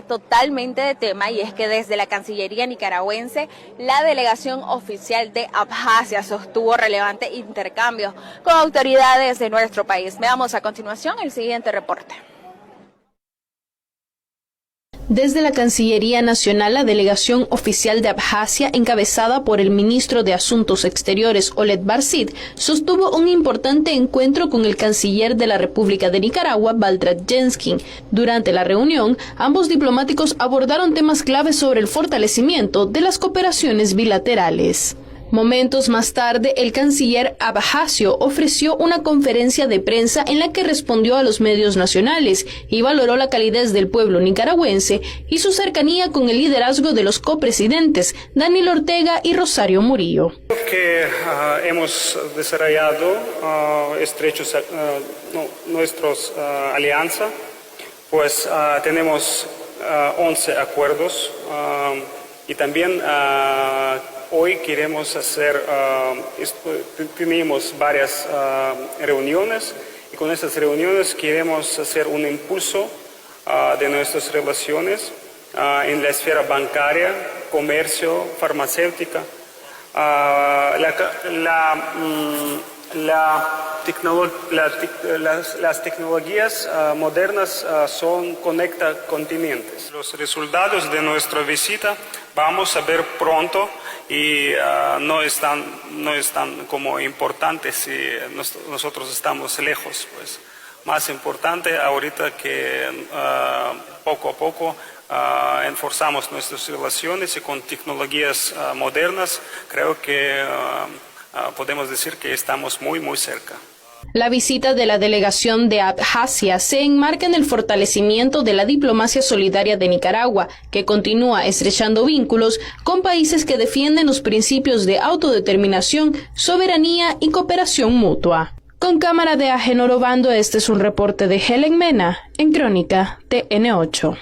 Totalmente de tema, y es que desde la Cancillería nicaragüense, la delegación oficial de Abjasia sostuvo relevantes intercambios con autoridades de nuestro país. Veamos a continuación el siguiente reporte. Desde la Cancillería Nacional, la delegación oficial de Abjasia, encabezada por el ministro de Asuntos Exteriores, Olet Barsit, sostuvo un importante encuentro con el canciller de la República de Nicaragua, Valtran Jenskin. Durante la reunión, ambos diplomáticos abordaron temas claves sobre el fortalecimiento de las cooperaciones bilaterales. Momentos más tarde, el canciller abjasio ofreció una conferencia de prensa en la que respondió a los medios nacionales y valoró la calidez del pueblo nicaragüense y su cercanía con el liderazgo de los copresidentes Daniel Ortega y Rosario Murillo. Hemos desarrollado estrechos nuestros alianza, pues tenemos 11 acuerdos y también hoy queremos tenemos varias reuniones, y con estas reuniones queremos hacer un impulso de nuestras relaciones en la esfera bancaria, comercio, farmacéutica. Las tecnologías modernas conectan continentes. Los resultados de nuestra visita vamos a ver pronto y no están como importantes si nosotros estamos lejos. Pues más importante ahorita que poco a poco enforzamos nuestras relaciones, y con tecnologías modernas creo que podemos decir que estamos muy cerca. La visita de la delegación de Abjasia se enmarca en el fortalecimiento de la diplomacia solidaria de Nicaragua, que continúa estrechando vínculos con países que defienden los principios de autodeterminación, soberanía y cooperación mutua. Con cámara de Agenor Obando, este es un reporte de Helen Mena, en Crónica TN8.